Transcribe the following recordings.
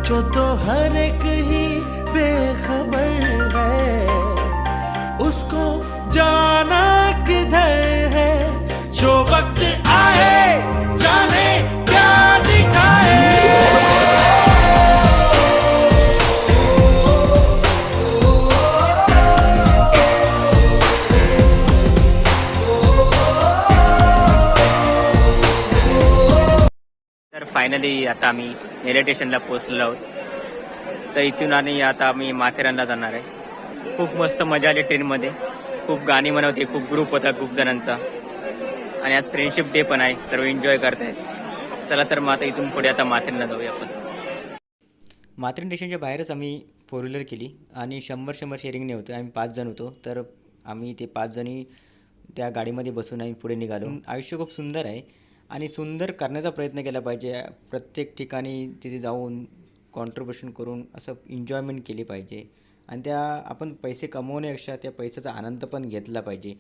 जो तो हर एक ही बेखबर है, उसको जाना किधर है। जो वक्त आए जाने क्या दिखाए। तर फायनली आता आम्ही रेल्वे स्टेशनला पोहोचलेलो आहोत. तर इथून आणि आता आम्ही माथेरानला जाणार आहे. खूप मस्त मजा आली ट्रेनमध्ये. खूप गाणी म्हणत होती, खूप ग्रुप होता खूप जणांचा. आणि आज फ्रेंडशिप डे पण आहे, सर्व एन्जॉय करतायत. चला तर मग आता इथून पुढे आता माथेरानला जाऊया आपण. माथेरान स्टेशनच्या बाहेरच आम्ही 4 व्हीलर केली आणि 100 शेअरिंगने होतो. आम्ही 5 जण होतो. तर आम्ही ते 5 जणी त्या गाडीमध्ये बसून आम्ही पुढे निघालो. आयुष्य खूप सुंदर आहे आणि सुंदर करण्याचा प्रयत्न केला पाहिजे. प्रत्येक ठिकाणी तिथे जाऊन कॉन्ट्रीब्युशन करून असं एन्जॉयमेंट केली पाहिजे आणि त्या आपण पैसे कमवण्यापेक्षा त्या पैशाचा आनंद पण घेतला पाहिजे.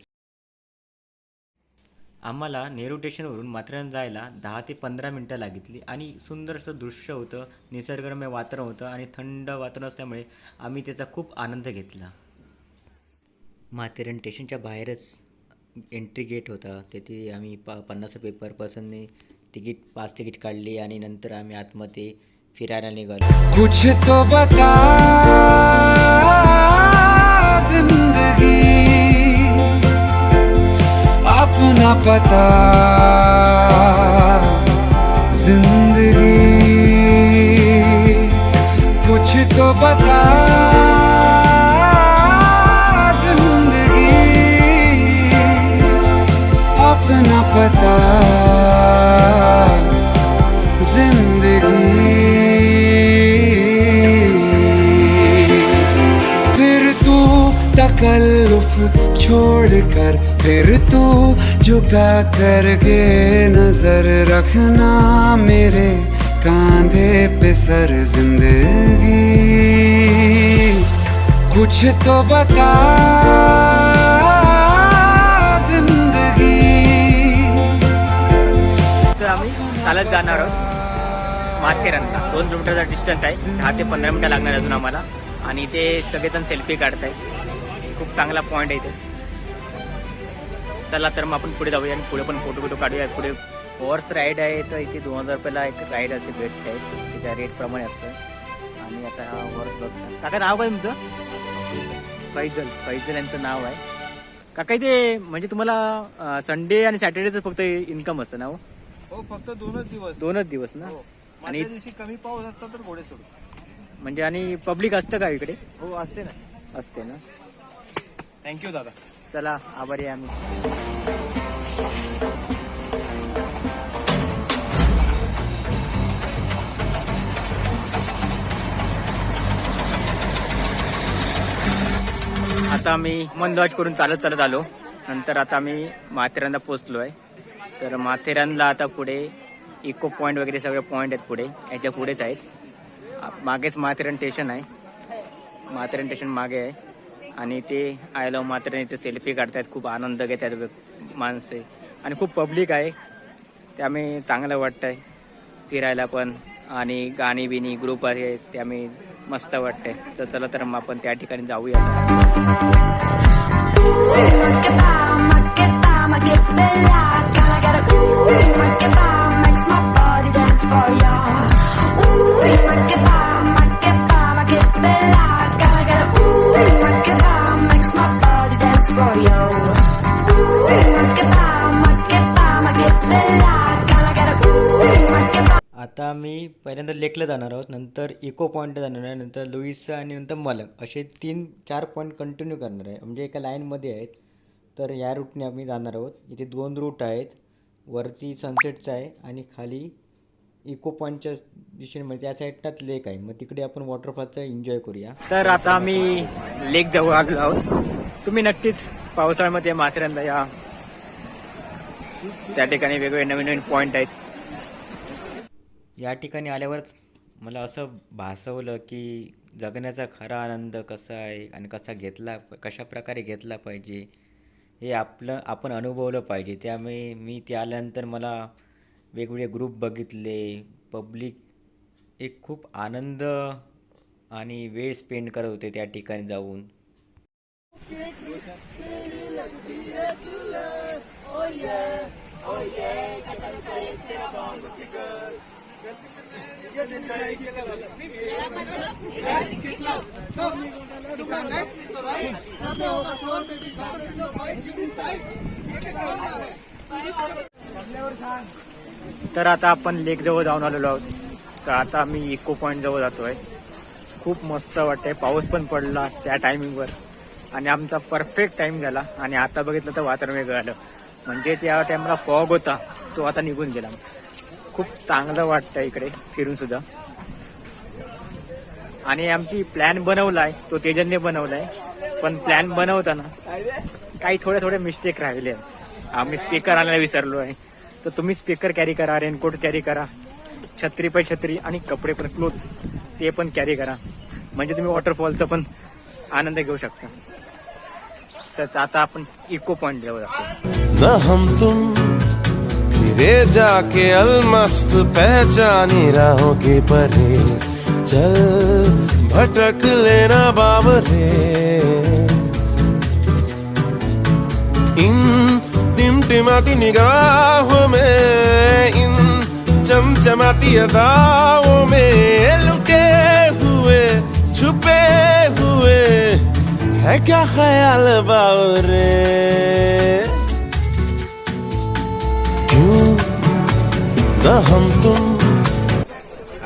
आम्हाला नेहरू स्टेशनवरून माथेरान जायला 10 ते 15 मिनटं लागितली आणि सुंदर असं दृश्य होतं, निसर्गरम्य वातावरण होतं आणि थंड वातावरण असल्यामुळे आम्ही त्याचा खूप आनंद घेतला. माथेरान स्टेशनच्या बाहेरच एंट्री गेट होता. तेथे आम्ही 50 रुपये पर पर्सनने पास तिकीट काढली आणि नंतर आम्ही आतमध्ये फिरायला निघालो. कुछ तो बता जिंदगी अपना पता जिंदगी कुछ तो बता जिंदगी अपना पता जिंदगी फिर तू तकल्लुफ छोड़कर फिर तू झुका करके नजर रखना मेरे कांधे पे सर जिंदगी कुछ तो बता जिंदगी. तर आम्ही चालत जाणार आहोत माथेरानला. 2 किलोमीटरचा डिस्टन्स आहे. 10 ते 15 मिनटं लागणार अजून आम्हाला. आणि इथे सगळेजण सेल्फी काढतायत. खूप चांगला पॉईंट आहे इथे. चला तर मग आपण पुढे जाऊया आणि पुढे पण फोटो काढूया. पुढे हॉर्स राईड आहे. तर इथे 2000 रुपयाला एक राईड असे भेटत आहे. त्याच्या रेटप्रमाणे असतं. आणि आता हा हॉर्स बघता. काका नाव काय तुमचं? फैजल यांचं नाव आहे. काका इथे म्हणजे तुम्हाला संडे आणि सॅटर्डेचं फक्त इन्कम असतं ना? हो, फक्त 2च दिवस ना? आणि दिवशी कमी पाऊस असता तर घोडे सोडू. म्हणजे आणि पब्लिक असतं का इकडे? हो, असते ना. असते ना. थँक्यू दादा. चला आभारी आहे आम्ही. आता आम्ही मंदवाज करून चालत आलो. नंतर आता आम्ही माथेरानला पोहोचलो आहे. तर माथेरानला आता पुढे इको पॉईंट वगैरे सगळे पॉईंट आहेत पुढे, याच्या पुढेच आहेत. मागेच माथेरान स्टेशन आहे. माथेरान स्टेशन मागे आहे आणि ते आय लव्ह माथेरान इथे सेल्फी काढतात. खूप आनंद घेतात माणसे आणि खूप पब्लिक आहे. त्यामुळे चांगलं वाटतंय फिरायला पण आणि गाणी बिनी ग्रुप आहे त्यामुळे मस्त वाटतंय. तर चला तर मग आपण त्या ठिकाणी जाऊया. आता आम्ही पहिल्यांदा लेकला जाणार आहोत, नंतर इको पॉईंट जाणार आहे, नंतर लुईस आणि नंतर मलंग असे 3-4 पॉईंट कंटिन्यू करणार आहे. म्हणजे एका लाईनमध्ये आहेत. तर या रूटने आम्ही जाणार आहोत. इथे 2 रूट आहेत. वरती सनसेटचा आहे आणि खाली इको पॉईंटच्या दिशेने म्हणजे त्या साईडलाच लेक आहे. मग तिकडे आपण वॉटरफॉलचा एन्जॉय करूया. तर आता आम्ही लेक जवळ आलो आहोत. तुम्ही नक्कीच पावसाळ्यामध्ये माथेरानला या. त्या ठिकाणी वेगवेगळे नवीन पॉईंट आहेत. या ठिकाणी आल्यावरच मला असं भासवलं की जगण्याचा खरा आनंद कसा आहे आणि कशा प्रकारे घेतला पाहिजे हे आपण अनुभवलं पाहिजे. त्यामुळे मी ते आल्यानंतर मला वेगवेगळे ग्रुप बघितले, पब्लिक एक खूप आनंद आणि वेळ स्पेंड करत होते त्या ठिकाणी जाऊन. तर आता आपण लेक जवळ जाऊन आलेलो आहोत. तर आता आम्ही इको पॉइंट जवळ जातोय. खूप मस्त वाटतंय. पाऊस पण पडला त्या टायमिंगवर आणि आमचा परफेक्ट टाइम झाला. आणि आता बघितलं तर वातावरण वेगळं आलं. म्हणजे त्या टाइमला फॉग होता तो आता निघून गेला. खूप चांगलं वाटतं इकडे फिरून सुद्धा. आणि आमची प्लॅन बनवलाय तो तेजनने बनवलाय. पण प्लॅन बनवताना काही थोडे मिस्टेक राहिले. आम्ही स्पीकर आणायला विसरलो आहे. तर तुम्ही स्पीकर कॅरी करा, रेनकोट कॅरी करा, छत्री पे छत्री आणि कपडे पण क्लोथ ते पण कॅरी करा. म्हणजे तुम्ही वॉटरफॉलचा पण आनंद घेऊ शकता. तर आता आपण इको पॉइंट जवळ जातो. न हम तुम फिरे जाके अलमस्त पहचानी राहों के परे चल भटक लेना बाबरे इन टिमटिमाती निगाहों में इन चमचमाती अदाओं में लुके हुए छुपे हुए है क्या ख्याल बावरे क्यों न हम तुम.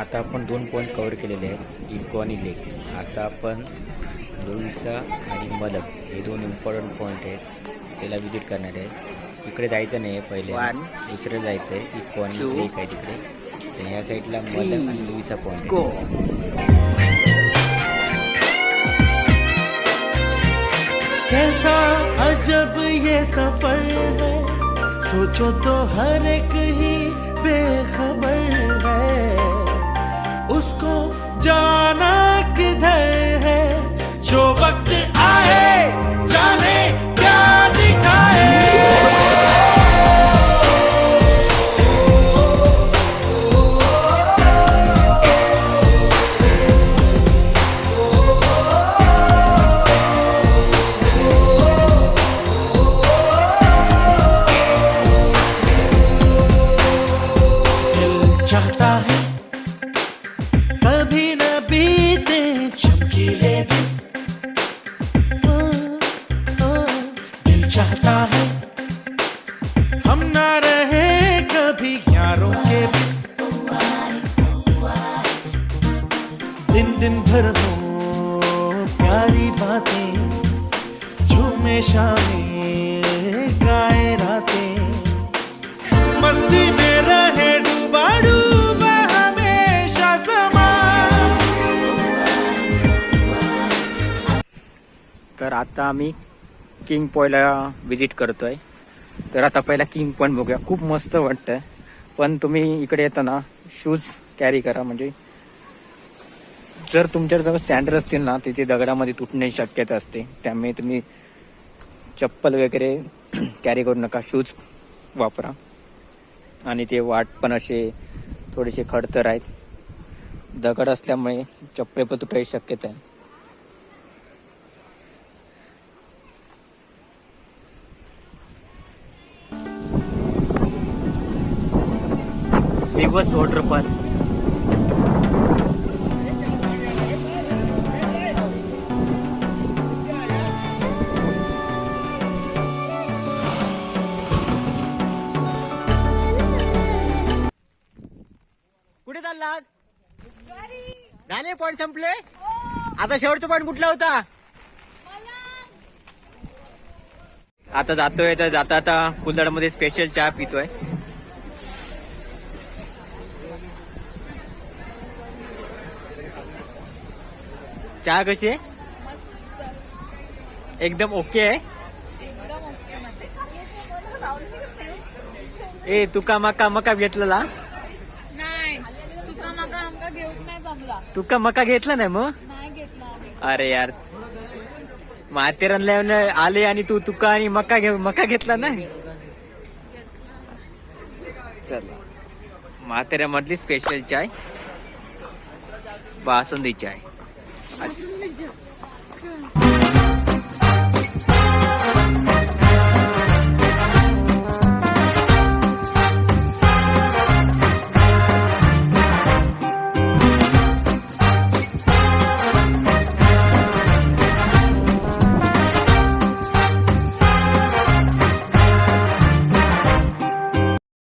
आता आपण 2 पॉईंट कव्हर केलेले आहेत, इको आणि लेक. आता आपण लोईसा आणि मलक हे 2 इम्पॉर्टंट पॉईंट आहेत, त्याला विजिट करणार आहे. इकडे जायचं नाही आहे पहिले, दुसरं जायचं आहे. इको आणि लेक आहे तिकडे. तर ह्या साईडला मलक आणि लोईसा पॉईंट आहे. कैसा अजब ये सफर है, सोचो तो हर एक ही बेखबर है. उसको जाना किधर है, जो वक्त आए जाने क्या दिखाए. चाहता है कभी न बीते चमकीले दिन. दिल चाहता है हम ना रहे कभी यारों के बिन. दिन भर हो प्यारी बातें, झूमे शामें गाए रातें, मस्ती में रहे डूबा डूबा हमेशा समा. तर आता आम्ही किंग पॉइंटला विजिट करतोय. तर आता पहिला किंग पॉइंट बघूया. खूप मस्त वाटतंय. पण तुम्ही इकडे येताना शूज कॅरी करा. म्हणजे जर तुमच्याजवळ सँडल असतील ना, तिथे दगडामध्ये तुटण्याची शक्यता असते. त्यामुळे तुम्ही चप्पल वगैरे कॅरी करू नका, शूज वापरा. आणि ते वाट पण असे थोडेसे खडतर आहेत. दगड असल्यामुळे चप्पल पण तुटायची शक्यता आहे. दिवस वॉटरफॉल. कुठे चाललात? झाले पॉइंट संपले. आता शेवटचा पॉइंट कुठला होता? आता जातोय. तर जाता कुल्हाडमध्ये स्पेशल चहा पितोय. चहा कशी आहे? एकदम ओके आहे. ए तुका मका घेतलेला? तुका मका घेतला नाही मग? अरे यार, माथेरानला आले आणि तू तुका आणि मका घेतला नाही. चल, माथेरानमधली स्पेशल चाय. बासुंदीची आहे.